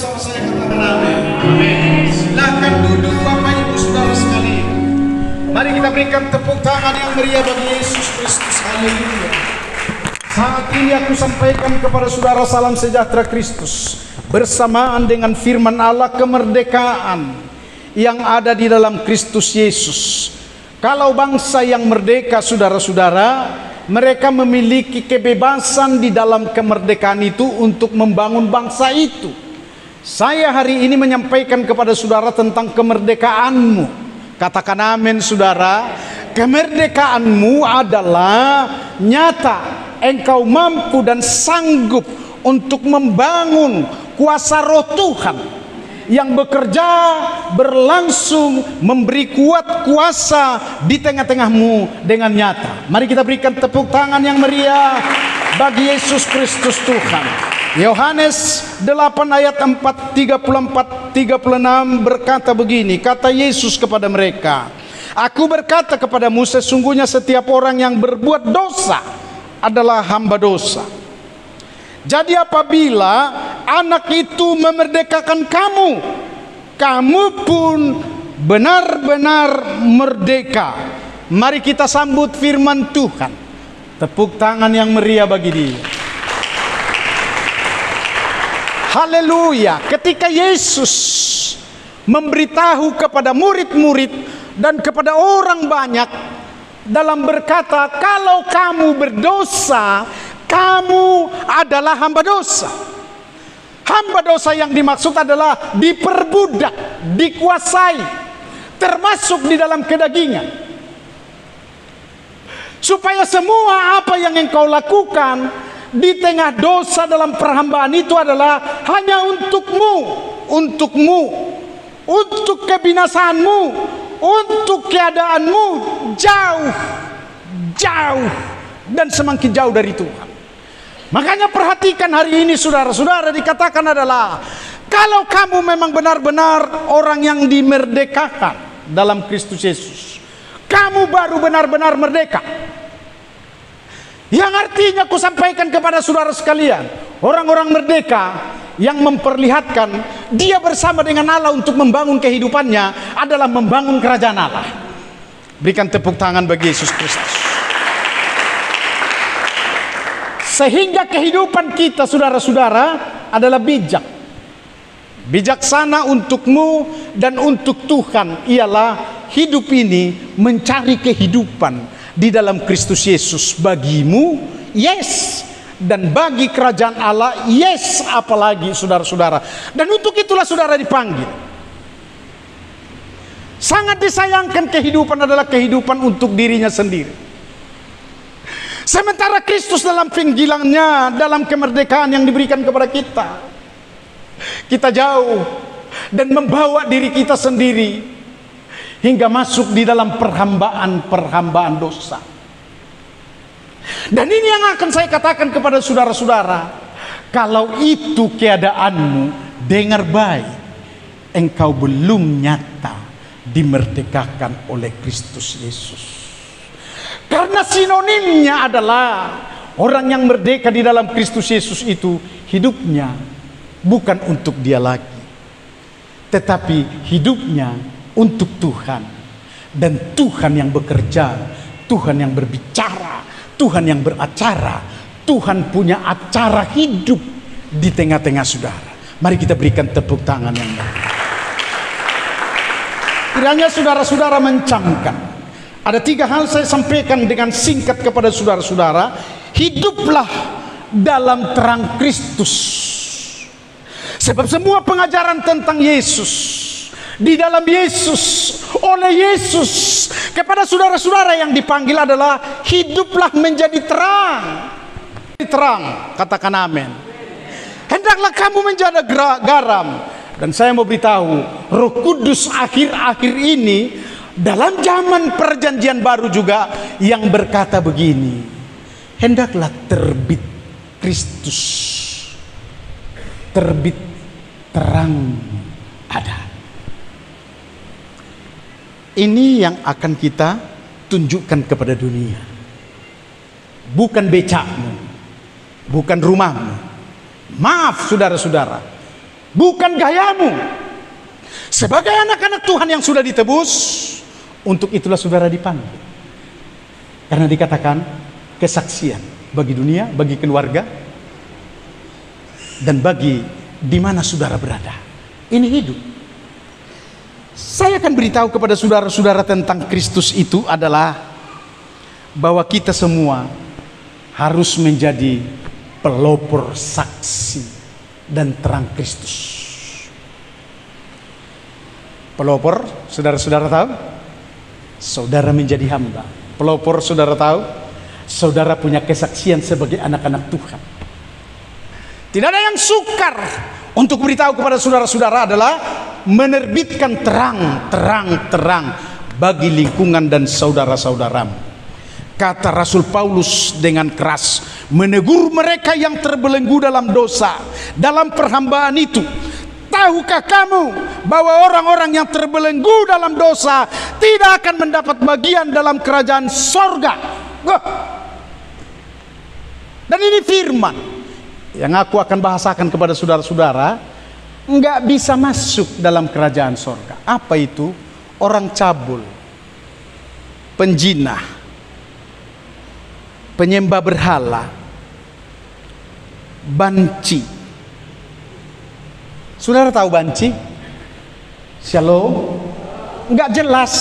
bersama saya, katakan amin. Silakan duduk Bapak Ibu Saudara sekalian. Mari kita berikan tepuk tangan yang meriah bagi Yesus Kristus. Haleluya. Saat ini aku sampaikan kepada saudara salam sejahtera Kristus bersamaan dengan firman Allah kemerdekaan yang ada di dalam Kristus Yesus. Kalau bangsa yang merdeka, saudara-saudara, mereka memiliki kebebasan di dalam kemerdekaan itu untuk membangun bangsa itu. Saya hari ini menyampaikan kepada saudara tentang kemerdekaanmu. Katakan amin, saudara. Kemerdekaanmu adalah nyata. Engkau mampu dan sanggup untuk membangun kuasa roh Tuhan yang bekerja berlangsung, memberi kuat kuasa di tengah-tengahmu dengan nyata. Mari kita berikan tepuk tangan yang meriah bagi Yesus Kristus Tuhan. Yohanes 8 ayat 4, 34, 36 berkata begini, kata Yesus kepada mereka, aku berkata kepadamu, sesungguhnya setiap orang yang berbuat dosa adalah hamba dosa. Jadi apabila anak itu memerdekakan kamu, kamu pun benar-benar merdeka. Mari kita sambut firman Tuhan. Tepuk tangan yang meriah bagi dia. Haleluya. Ketika Yesus memberitahu kepada murid-murid dan kepada orang banyak dalam berkata, kalau kamu berdosa, kamu adalah hamba dosa. Hamba dosa yang dimaksud adalah diperbudak, dikuasai, termasuk di dalam kedagingan. Supaya semua apa yang engkau lakukan di tengah dosa dalam perhambaan itu adalah hanya untukmu, untuk kebinasaanmu, untuk keadaanmu jauh dan semakin jauh dari Tuhan. Makanya perhatikan hari ini saudara-saudara, dikatakan adalah kalau kamu memang benar-benar orang yang dimerdekakan dalam Kristus Yesus, kamu baru benar-benar merdeka. Yang artinya aku sampaikan kepada saudara sekalian, orang-orang merdeka yang memperlihatkan dia bersama dengan Allah untuk membangun kehidupannya adalah membangun kerajaan Allah. Berikan tepuk tangan bagi Yesus Kristus. Sehingga kehidupan kita saudara-saudara adalah bijak. Bijaksana untukmu dan untuk Tuhan ialah hidup ini mencari kehidupan di dalam Kristus Yesus. Bagimu, yes. Dan bagi kerajaan Allah, yes, apalagi saudara-saudara. Dan untuk itulah saudara dipanggil. Sangat disayangkan kehidupan adalah kehidupan untuk dirinya sendiri. Sementara Kristus dalam panggilannya, dalam kemerdekaan yang diberikan kepada kita, kita jauh dan membawa diri kita sendiri hingga masuk di dalam perhambaan dosa. Dan ini yang akan saya katakan kepada saudara-saudara, kalau itu keadaanmu, dengar baik, engkau belum nyata dimerdekakan oleh Kristus Yesus. Karena sinonimnya adalah orang yang merdeka di dalam Kristus Yesus itu hidupnya bukan untuk dia lagi, tetapi hidupnya untuk Tuhan. Dan Tuhan yang bekerja, Tuhan yang berbicara, Tuhan yang beracara, Tuhan punya acara hidup di tengah-tengah saudara. Mari kita berikan tepuk tangan yang baik. Kiranya saudara-saudara mencamkan. Ada 3 hal saya sampaikan dengan singkat kepada saudara-saudara. Hiduplah dalam terang Kristus. Sebab semua pengajaran tentang Yesus, di dalam Yesus, oleh Yesus, kepada saudara-saudara yang dipanggil adalah hiduplah menjadi terang. Terang, katakan amin. Hendaklah kamu menjadi garam. Dan saya mau beritahu, Roh Kudus akhir-akhir ini dalam zaman perjanjian baru juga yang berkata begini, hendaklah terbit Kristus, terbit terang ada. Ini yang akan kita tunjukkan kepada dunia. Bukan becakmu, bukan rumahmu. Maaf saudara-saudara, bukan gayamu. Sebagai anak-anak Tuhan yang sudah ditebus, untuk itulah saudara dipanggil. Karena dikatakan kesaksian bagi dunia, bagi keluarga, dan bagi di mana saudara berada. Ini hidup. Saya akan beritahu kepada saudara-saudara tentang Kristus itu adalah bahwa kita semua harus menjadi pelopor saksi dan terang Kristus. Pelopor, saudara-saudara tahu? Saudara menjadi hamba. Pelopor, saudara tahu? Saudara punya kesaksian sebagai anak-anak Tuhan. Tidak ada yang sukar untuk beritahu kepada saudara-saudara adalah menerbitkan terang bagi lingkungan dan saudara-saudaramu. Kata Rasul Paulus dengan keras, menegur mereka yang terbelenggu dalam dosa, dalam perhambaan itu. Tahukah kamu bahwa orang-orang yang terbelenggu dalam dosa tidak akan mendapat bagian dalam kerajaan sorga? Dan ini firman yang aku akan bahasakan kepada saudara-saudara, nggak bisa masuk dalam kerajaan sorga. Apa itu? Orang cabul, penjinah, penyembah berhala, banci. Saudara tahu banci? Shalom? Nggak jelas.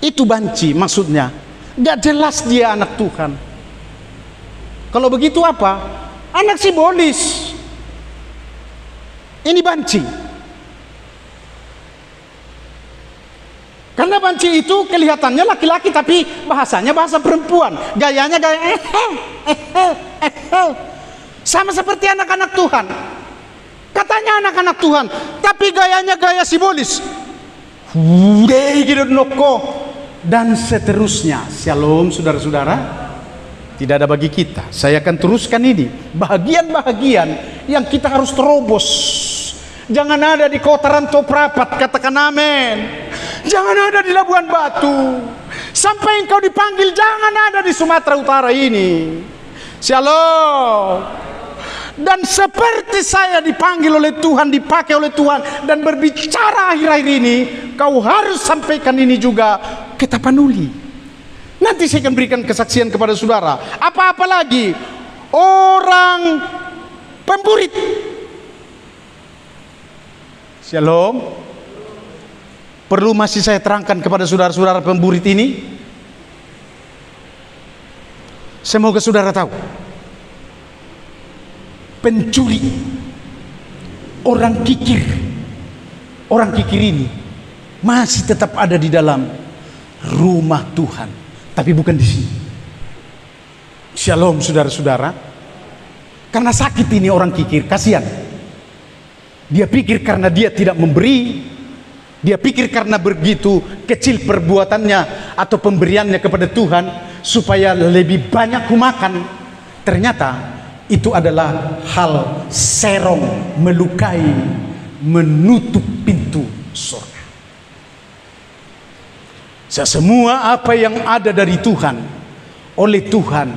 Itu banci maksudnya. Nggak jelas dia anak Tuhan. Kalau begitu apa? Anak simbolis. Ini banci. Karena banci itu kelihatannya laki-laki tapi bahasanya bahasa perempuan. Gayanya gaya sama seperti anak-anak Tuhan. Katanya anak-anak Tuhan, tapi gayanya gaya simbolis. Dan seterusnya. Shalom saudara-saudara. Tidak ada bagi kita. Saya akan teruskan ini. Bahagian-bahagian yang kita harus terobos. Jangan ada di kota Rantau Prapat, katakan amin. Jangan ada di Labuan Batu. Sampai engkau dipanggil, jangan ada di Sumatera Utara ini. Shalom. Dan seperti saya dipanggil oleh Tuhan, dipakai oleh Tuhan dan berbicara akhir-akhir ini, kau harus sampaikan ini juga ke Tapanuli. Nanti saya akan berikan kesaksian kepada saudara. Apa-apa lagi orang pemburit. Shalom. Perlu masih saya terangkan kepada saudara-saudara pemburit ini? Semoga saudara tahu. Pencuri, orang kikir ini masih tetap ada di dalam rumah Tuhan, tapi bukan di sini. Shalom saudara-saudara. Karena sakit ini orang kikir, kasihan. Dia pikir karena dia tidak memberi, dia pikir karena begitu kecil perbuatannya atau pemberiannya kepada Tuhan supaya lebih banyak kumakan. Ternyata itu adalah hal serong, melukai, menutup pintu surga. Semua apa yang ada dari Tuhan, oleh Tuhan,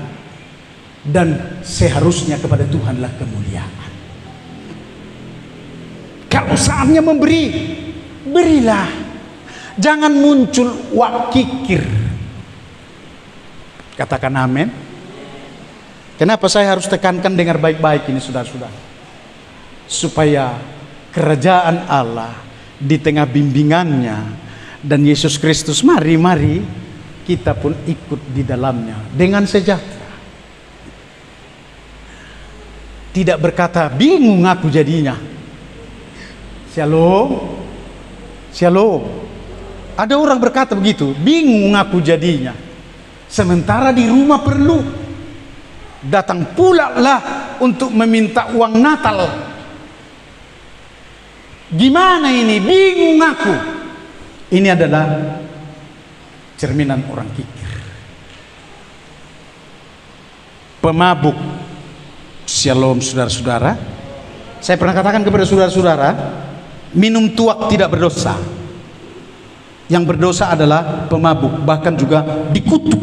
dan seharusnya kepada Tuhanlah kemuliaan. Kalau saatnya memberi, berilah. Jangan muncul wak kikir. Katakan amin. Kenapa saya harus tekankan dengar baik-baik ini saudara-saudara? Supaya kerajaan Allah di tengah bimbingannya dan Yesus Kristus, mari kita pun ikut di dalamnya dengan sejahtera. Tidak berkata bingung aku jadinya. Shalom. Shalom. Ada orang berkata begitu, bingung aku jadinya. Sementara di rumah perlu. Datang pula lah untuk meminta uang Natal. Gimana ini? Bingung aku. Ini adalah cerminan orang kikir. Pemabuk. Shalom saudara-saudara. Saya pernah katakan kepada saudara-saudara, minum tuak tidak berdosa. Yang berdosa adalah pemabuk, bahkan juga dikutuk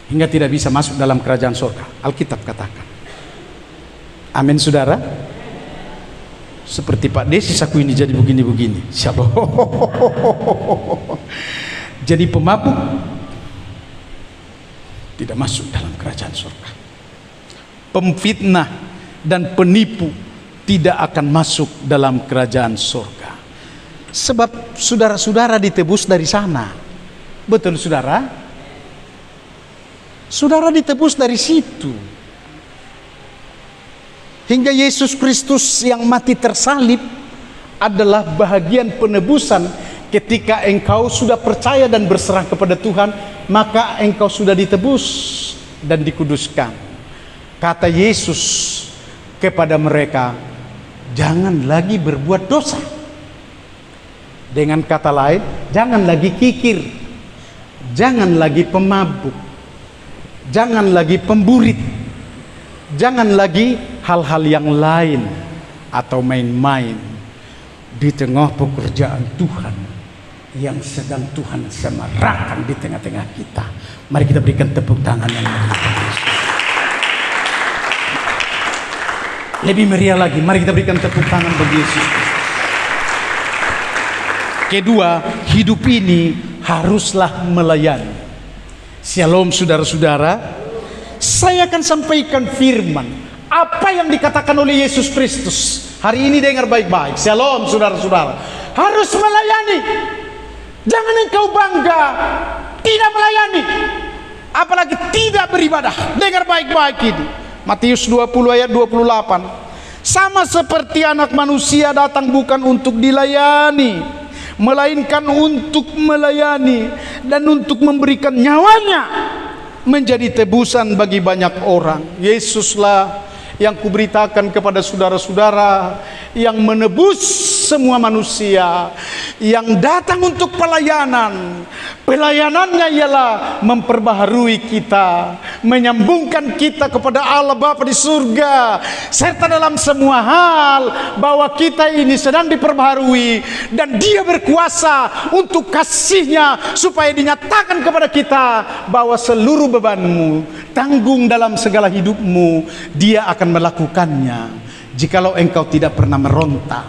hingga tidak bisa masuk dalam kerajaan surga. Alkitab katakan. Amin saudara. Seperti Pak Desis aku ini jadi begini-begini. Shalom. Jadi pemabuk tidak masuk dalam kerajaan surga. Pemfitnah dan penipu tidak akan masuk dalam kerajaan surga. Sebab saudara-saudara ditebus dari sana. Betul saudara? Saudara ditebus dari situ. Hingga Yesus Kristus yang mati tersalib adalah bahagian penebusan. Ketika engkau sudah percaya dan berserah kepada Tuhan, maka engkau sudah ditebus dan dikuduskan. Kata Yesus kepada mereka, jangan lagi berbuat dosa. Dengan kata lain, jangan lagi kikir, jangan lagi pemabuk, jangan lagi pemburit, jangan lagi hal-hal yang lain atau main-main di tengah pekerjaan Tuhan yang sedang Tuhan semarakkan di tengah-tengah kita. Mari kita berikan tepuk tangan yang meriah. Lebih meriah lagi, mari kita berikan tepuk tangan bagi Yesus. Kedua, hidup ini haruslah melayani. Shalom saudara-saudara. Saya akan sampaikan firman apa yang dikatakan oleh Yesus Kristus. Hari ini dengar baik-baik. Shalom saudara-saudara. Harus melayani. Jangan engkau bangga tidak melayani, apalagi tidak beribadah. Dengar baik-baik ini. Matius 20 ayat 28. Sama seperti anak manusia datang bukan untuk dilayani, melainkan untuk melayani dan untuk memberikan nyawanya menjadi tebusan bagi banyak orang. Yesuslah yang kuberitakan kepada saudara-saudara yang menebus semua manusia, yang datang untuk pelayanan. Pelayanannya ialah memperbaharui kita, menyambungkan kita kepada Allah Bapa di surga, serta dalam semua hal bahwa kita ini sedang diperbaharui dan Dia berkuasa untuk kasih-Nya supaya dinyatakan kepada kita bahwa seluruh bebanmu tanggung dalam segala hidupmu, Dia akan melakukannya. Jikalau engkau tidak pernah meronta,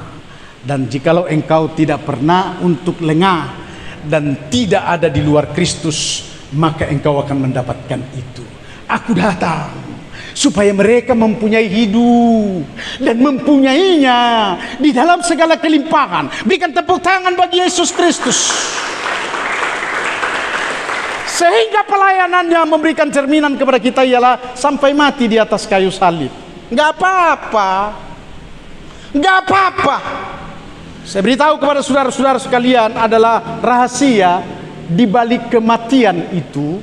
dan jikalau engkau tidak pernah untuk lengah dan tidak ada di luar Kristus, maka engkau akan mendapatkan itu. Aku datang supaya mereka mempunyai hidup dan mempunyainya di dalam segala kelimpahan. Berikan tepuk tangan bagi Yesus Kristus. Sehingga pelayanannya memberikan cerminan kepada kita ialah sampai mati di atas kayu salib. Nggak apa-apa, nggak apa-apa. Saya beritahu kepada saudara-saudara sekalian, adalah rahasia di balik kematian itu,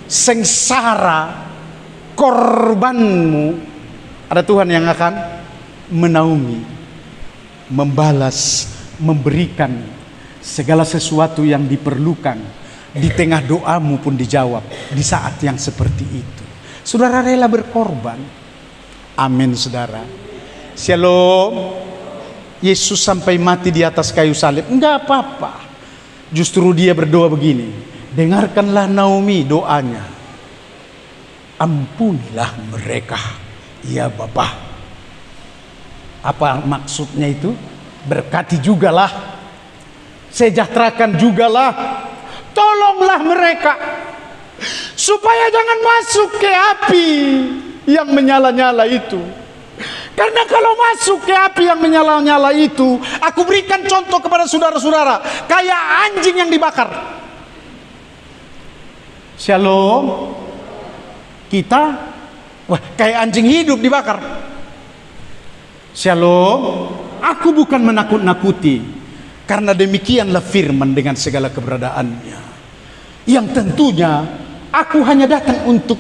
sengsara korbanmu, ada Tuhan yang akan menaungi, membalas, memberikan segala sesuatu yang diperlukan. Di tengah doamu pun dijawab di saat yang seperti itu. Saudara rela berkorban. Amin saudara. Shalom. Yesus sampai mati di atas kayu salib, enggak apa-apa. Justru Dia berdoa begini, dengarkanlah Naomi doanya, ampunilah mereka ya Bapa. Apa maksudnya itu? Berkati jugalah, sejahterakan jugalah, tolonglah mereka supaya jangan masuk ke api yang menyala-nyala itu. Karena kalau masuk ke api yang menyala-nyala itu, aku berikan contoh kepada saudara-saudara, kayak anjing yang dibakar. Shalom. Kita kayak anjing hidup dibakar. Shalom. Aku bukan menakut-nakuti, karena demikianlah firman dengan segala keberadaannya, yang tentunya aku hanya datang untuk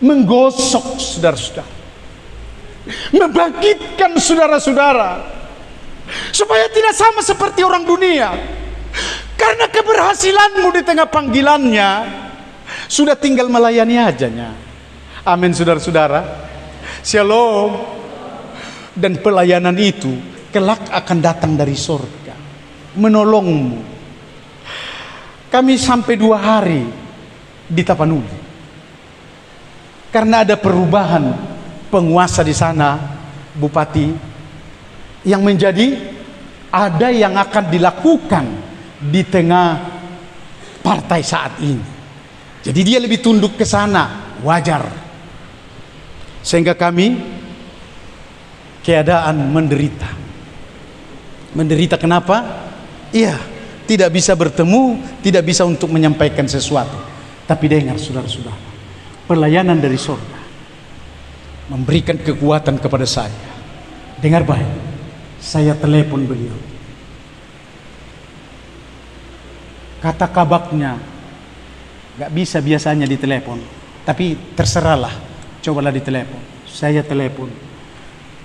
menggosok saudara-saudara, membangkitkan saudara-saudara supaya tidak sama seperti orang dunia. Karena keberhasilanmu di tengah panggilannya sudah tinggal melayani ajanya. Amin saudara-saudara. Shalom. Dan pelayanan itu kelak akan datang dari surga menolongmu. Kami sampai 2 hari di Tapanuli karena ada perubahan penguasa di sana. bupati yang menjadi ada yang akan dilakukan di tengah partai saat ini. Jadi dia lebih tunduk ke sana, wajar. Sehingga kami keadaan menderita. Menderita kenapa? Iya, tidak bisa bertemu, tidak bisa untuk menyampaikan sesuatu. Tapi dengar saudara-saudara, pelayanan dari surga memberikan kekuatan kepada saya. Dengar baik, saya telepon beliau. Kata kabaknya gak bisa biasanya ditelepon, tapi terserahlah, cobalah ditelepon. Saya telepon,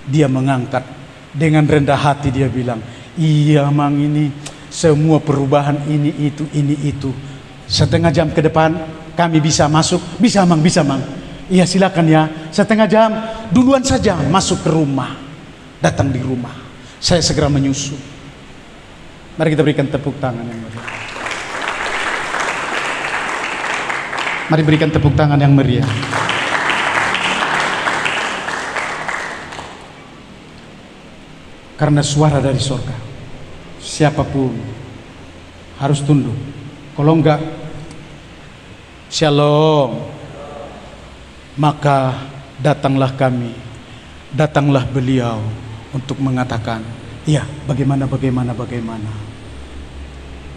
dia mengangkat dengan rendah hati. Dia bilang, iya mang, ini semua perubahan ini itu. Setengah jam ke depan kami bisa masuk. Bisa mang, bisa mang. Iya silakan ya, setengah jam duluan saja masuk ke rumah. Datang di rumah, saya segera menyusul. Mari kita berikan tepuk tangan yang meriah. Mari berikan tepuk tangan yang meriah. Karena suara dari surga, siapapun harus tunduk. Kalau enggak, shalom, maka datanglah kami, datanglah beliau untuk mengatakan, iya, bagaimana.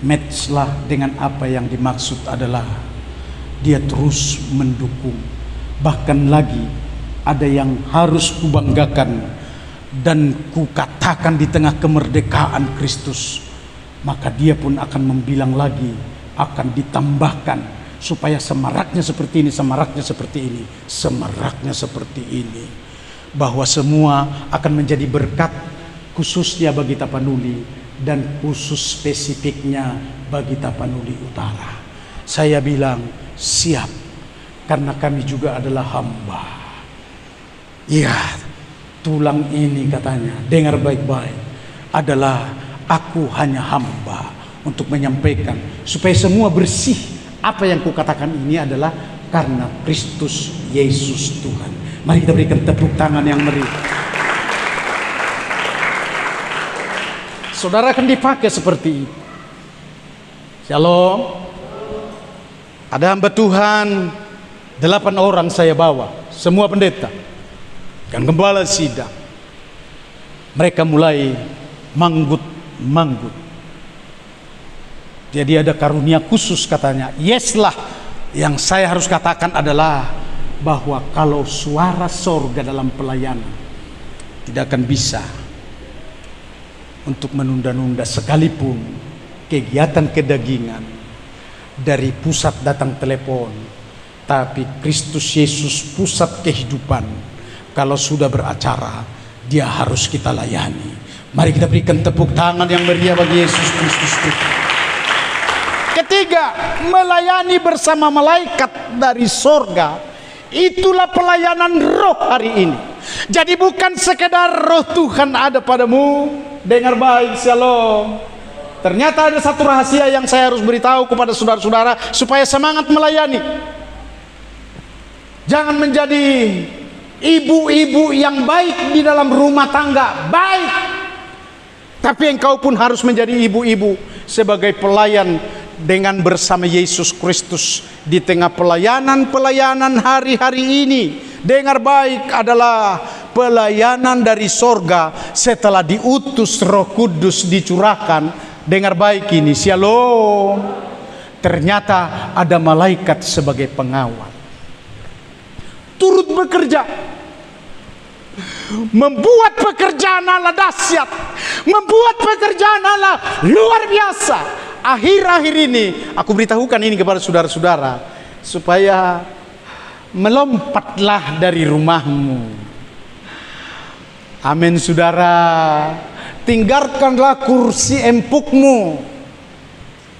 Matchlah dengan apa yang dimaksud adalah dia terus mendukung. Bahkan lagi ada yang harus kubanggakan dan kukatakan di tengah kemerdekaan Kristus, maka dia pun akan membilang lagi, akan ditambahkan supaya semaraknya seperti ini, semaraknya seperti ini, semaraknya seperti ini, bahwa semua akan menjadi berkat khususnya bagi Tapanuli dan khusus spesifiknya bagi Tapanuli Utara. Saya bilang siap, karena kami juga adalah hamba. Iya, tulang ini katanya, dengar baik-baik, adalah aku hanya hamba untuk menyampaikan supaya semua bersih. Apa yang kukatakan ini adalah karena Kristus Yesus Tuhan. Mari kita berikan tepuk tangan yang meriah. Saudara akan dipakai seperti ini. Shalom. Ada hamba Tuhan 8 orang saya bawa, semua pendeta dan gembala sidang. Mereka mulai manggut. Jadi ada karunia khusus katanya. Yes lah, yang saya harus katakan adalah bahwa kalau suara sorga dalam pelayanan tidak akan bisa untuk menunda-nunda, sekalipun kegiatan kedagingan dari pusat datang telepon, tapi Kristus Yesus pusat kehidupan, kalau sudah beracara dia harus kita layani. Mari kita berikan tepuk tangan yang meriah bagi Yesus Kristus Tuhan. Ketiga, melayani bersama malaikat dari sorga. Itulah pelayanan roh hari ini. Jadi bukan sekedar roh Tuhan ada padamu. Dengar baik, shalom. Ternyata ada satu rahasia yang saya harus beritahu kepada saudara-saudara supaya semangat melayani. Jangan menjadi ibu-ibu yang baik di dalam rumah tangga, baik. Tapi engkau pun harus menjadi ibu-ibu sebagai pelayan dengan bersama Yesus Kristus di tengah pelayanan hari-hari ini. Dengar baik, adalah pelayanan dari sorga setelah diutus Roh Kudus dicurahkan. Dengar baik ini, shalom. Ternyata ada malaikat sebagai pengawal, turut bekerja, membuat pekerjaan Allah dahsyat, membuat pekerjaan Allah luar biasa. Akhir-akhir ini aku beritahukan ini kepada saudara-saudara supaya melompatlah dari rumahmu. Amin saudara. Tinggalkanlah kursi empukmu.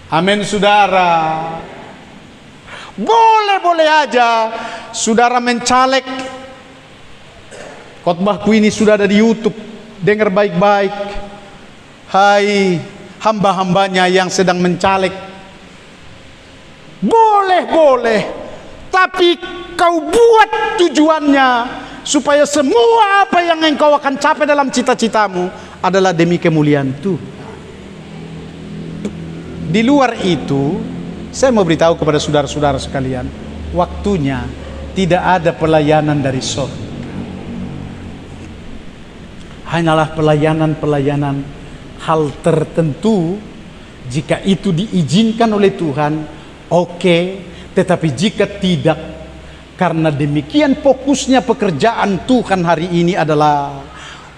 Amin saudara. Boleh-boleh aja saudara mencaleg. Khotbahku ini sudah ada di YouTube. Dengar baik-baik. Hai hamba-hambanya yang sedang mencaleg. Boleh-boleh. Tapi kau buat tujuannya supaya semua apa yang engkau akan capai dalam cita-citamu adalah demi kemuliaan Tuhan. Di luar itu, saya mau beritahu kepada saudara-saudara sekalian, waktunya tidak ada pelayanan dari sorga. Hanyalah pelayanan-pelayanan hal tertentu. Jika itu diizinkan oleh Tuhan, oke. Tetapi jika tidak, karena demikian fokusnya pekerjaan Tuhan hari ini adalah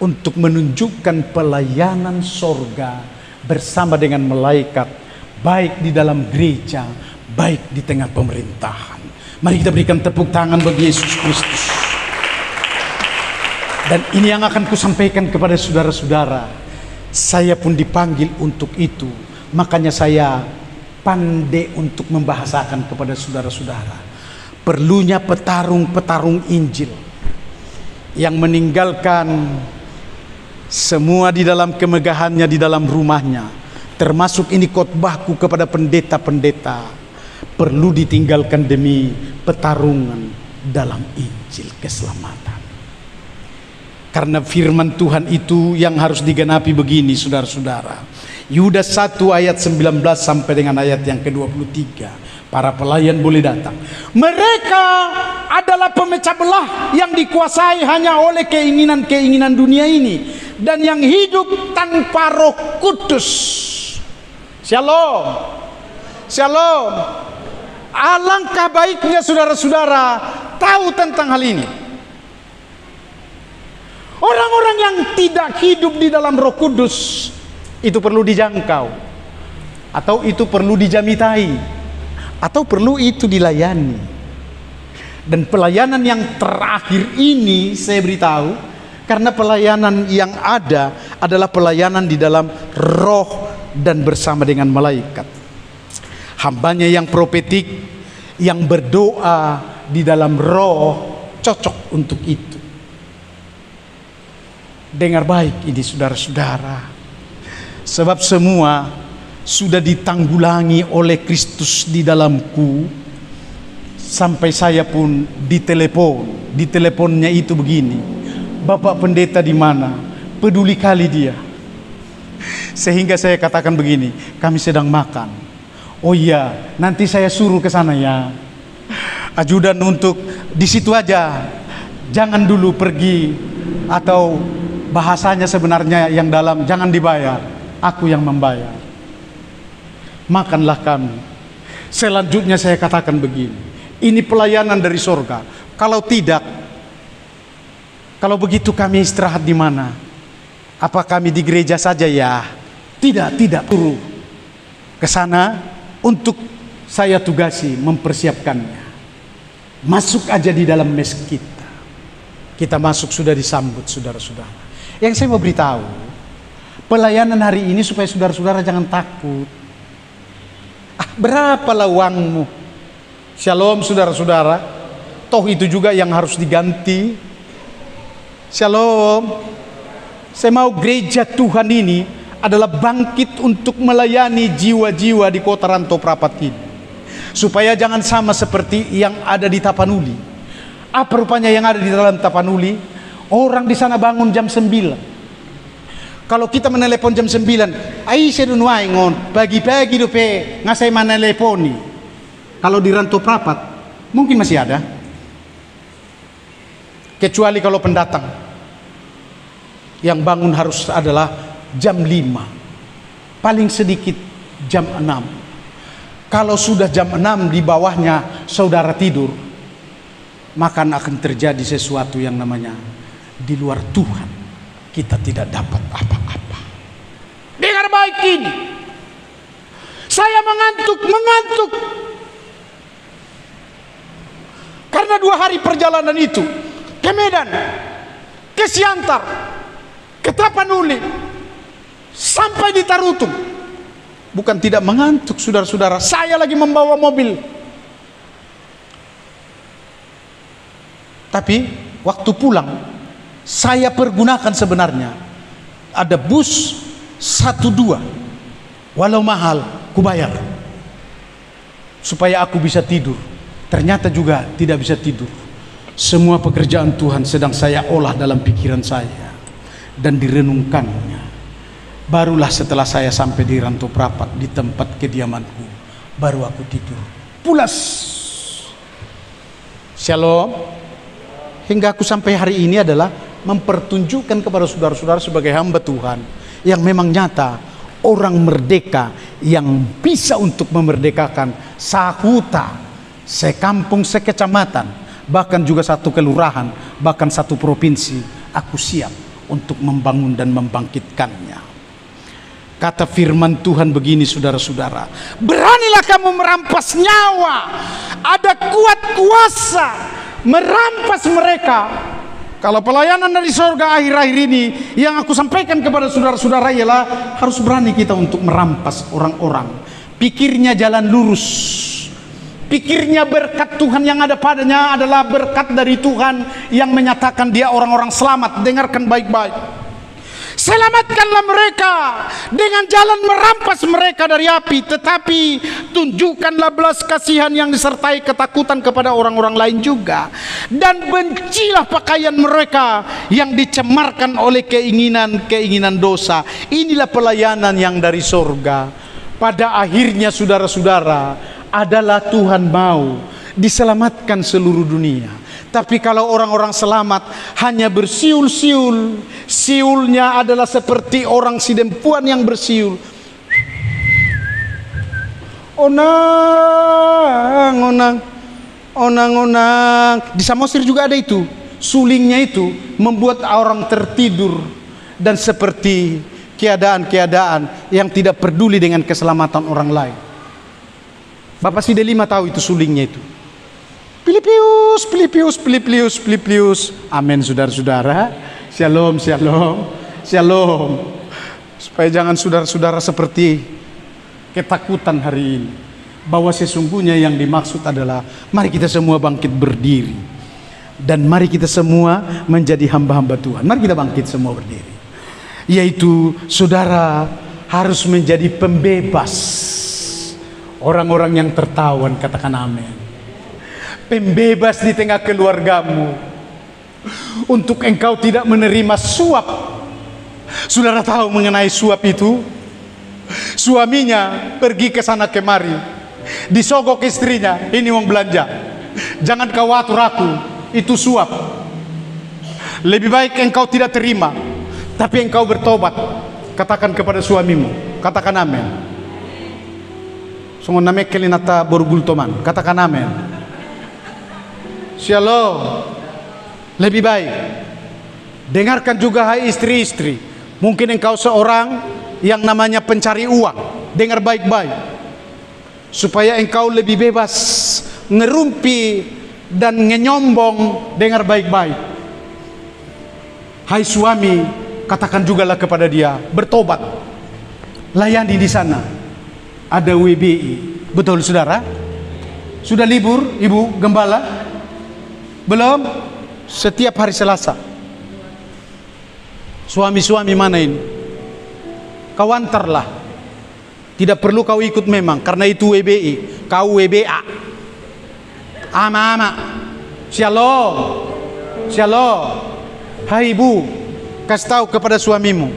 untuk menunjukkan pelayanan sorga bersama dengan malaikat, baik di dalam gereja, baik di tengah pemerintahan. Mari kita berikan tepuk tangan bagi Yesus Kristus. Dan ini yang akan kusampaikan kepada saudara-saudara. Saya pun dipanggil untuk itu. Makanya saya pandai untuk membahasakan kepada saudara-saudara. Perlunya petarung-petarung Injil yang meninggalkan semua di dalam kemegahannya di dalam rumahnya, termasuk ini khotbahku kepada pendeta-pendeta, perlu ditinggalkan demi pertarungan dalam Injil keselamatan. Karena firman Tuhan itu yang harus digenapi begini, saudara-saudara. Yudas 1 ayat 19 sampai dengan ayat yang ke-23. Para pelayan boleh datang. Mereka adalah pemecah belah yang dikuasai hanya oleh keinginan-keinginan dunia ini, dan yang hidup tanpa Roh Kudus. Shalom. Shalom. Alangkah baiknya saudara-saudara tahu tentang hal ini. Orang-orang yang tidak hidup di dalam Roh Kudus itu perlu dijangkau, atau itu perlu dijamitai, atau perlu itu dilayani. Dan pelayanan yang terakhir ini saya beritahu, karena pelayanan yang ada adalah pelayanan di dalam roh dan bersama dengan malaikat. Hambanya yang profetik, yang berdoa di dalam roh, cocok untuk itu. Dengar baik ini saudara-saudara, sebab semua sudah ditanggulangi oleh Kristus di dalamku. Sampai saya pun ditelepon, di teleponnya itu begini, Bapak pendeta di mana? Peduli kali dia. Sehingga saya katakan begini, kami sedang makan. Oh iya, nanti saya suruh ke sana ya. Ajudan untuk di situ aja, jangan dulu pergi, atau bahasanya sebenarnya yang dalam, jangan dibayar, aku yang membayar. Makanlah kami. Selanjutnya saya katakan begini, ini pelayanan dari sorga. Kalau tidak, kalau begitu kami istirahat di mana? Apa kami di gereja saja ya? Tidak turun ke sana untuk saya tugasi mempersiapkannya. Masuk aja di dalam mes kita. Kita masuk sudah disambut saudara-saudara. Yang saya mau beritahu, pelayanan hari ini supaya saudara-saudara jangan takut. Berapalah uangmu? Shalom saudara-saudara. Toh itu juga yang harus diganti. Shalom. Saya mau gereja Tuhan ini adalah bangkit untuk melayani jiwa-jiwa di kota Rantau Prapat ini. Supaya jangan sama seperti yang ada di Tapanuli. Apa rupanya yang ada di dalam Tapanuli? Orang di sana bangun jam 9. Kalau kita menelepon jam 9, ai sedunuai ngon, pagi-pagi dope ngasai meneleponi. Kalau di Rantau Prapat mungkin masih ada. Kecuali kalau pendatang yang bangun harus adalah jam 5. Paling sedikit jam 6. Kalau sudah jam 6 di bawahnya saudara tidur, maka akan terjadi sesuatu yang namanya di luar Tuhan kita tidak dapat apa-apa. Dengar baik ini. Saya mengantuk. Karena 2 hari perjalanan itu ke Medan, ke Siantar, ke Tapanuli, sampai di Tarutung. Bukan tidak mengantuk saudara-saudara, saya lagi membawa mobil. Tapi waktu pulang saya pergunakan sebenarnya ada bus 12, walau mahal kubayar supaya aku bisa tidur. Ternyata juga tidak bisa tidur. Semua pekerjaan Tuhan sedang saya olah dalam pikiran saya dan direnungkannya. Barulah setelah saya sampai di Rantau Prapat, di tempat kediamanku, baru aku tidur pulas. Shalom. Hingga aku sampai hari ini adalah mempertunjukkan kepada saudara-saudara sebagai hamba Tuhan yang memang nyata, orang merdeka yang bisa untuk memerdekakan sahuta, sekampung, sekecamatan, bahkan juga satu kelurahan, bahkan satu provinsi. Aku siap untuk membangun dan membangkitkannya. Kata firman Tuhan begini, saudara-saudara, beranilah kamu merampas nyawa, ada kuat kuasa merampas mereka. Kalau pelayanan dari surga akhir-akhir ini yang aku sampaikan kepada saudara-saudara ialah harus berani kita untuk merampas orang-orang. Pikirnya jalan lurus, pikirnya berkat Tuhan yang ada padanya adalah berkat dari Tuhan yang menyatakan dia orang-orang selamat. Dengarkan baik-baik. Selamatkanlah mereka dengan jalan merampas mereka dari api, tetapi tunjukkanlah belas kasihan yang disertai ketakutan kepada orang-orang lain juga. Dan bencilah pakaian mereka yang dicemarkan oleh keinginan-keinginan dosa. Inilah pelayanan yang dari sorga. Pada akhirnya saudara-saudara adalah Tuhan mau diselamatkan seluruh dunia. Tapi kalau orang-orang selamat hanya bersiul-siul, siulnya adalah seperti orang sidempuan yang bersiul. Onang. Di Samosir juga ada itu. Sulingnya itu membuat orang tertidur dan seperti keadaan-keadaan yang tidak peduli dengan keselamatan orang lain. Bapak Sidelima tahu itu sulingnya itu. Pilipius. Amin, saudara-saudara. Shalom. Supaya jangan saudara-saudara seperti ketakutan hari ini. Bahwa sesungguhnya yang dimaksud adalah mari kita semua bangkit berdiri. Dan mari kita semua menjadi hamba-hamba Tuhan. Mari kita bangkit semua berdiri. Yaitu saudara harus menjadi pembebas orang-orang yang tertawan, katakan amin. Pembebas di tengah keluargamu untuk engkau tidak menerima suap. Saudara tahu mengenai suap itu? Suaminya pergi ke sana kemari, disogok istrinya, ini uang belanja, jangan kau atur aku, itu suap. Lebih baik engkau tidak terima, tapi engkau bertobat. Katakan kepada suamimu, katakan amin. Songon name kelinata borgul toman, katakan amin. Shalom. Lebih baik dengarkan juga, hai istri-istri. Mungkin engkau seorang yang namanya pencari uang. Dengar baik-baik supaya engkau lebih bebas ngerumpi dan ngenyombong. Dengar baik-baik. Hai suami, katakan jugalah kepada dia, bertobat. Layani di sana. Ada WBI. Betul saudara? Sudah libur Ibu Gembala? Belum? Setiap hari Selasa. Suami-suami mana ini? Kau antarlah. Tidak perlu kau ikut memang, karena itu WBI. Kau WBA. Ama. Shalom. Hai ibu, kasih tahu kepada suamimu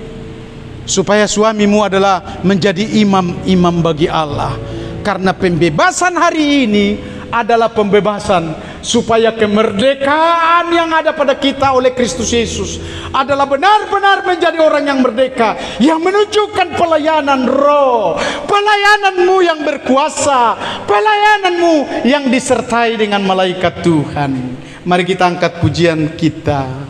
supaya suamimu adalah menjadi imam bagi Allah. Karena pembebasan hari ini adalah pembebasan supaya kemerdekaan yang ada pada kita oleh Kristus Yesus adalah benar-benar menjadi orang yang merdeka, yang menunjukkan pelayanan roh, pelayananmu yang berkuasa, pelayananmu yang disertai dengan malaikat Tuhan. Mari kita angkat pujian kita.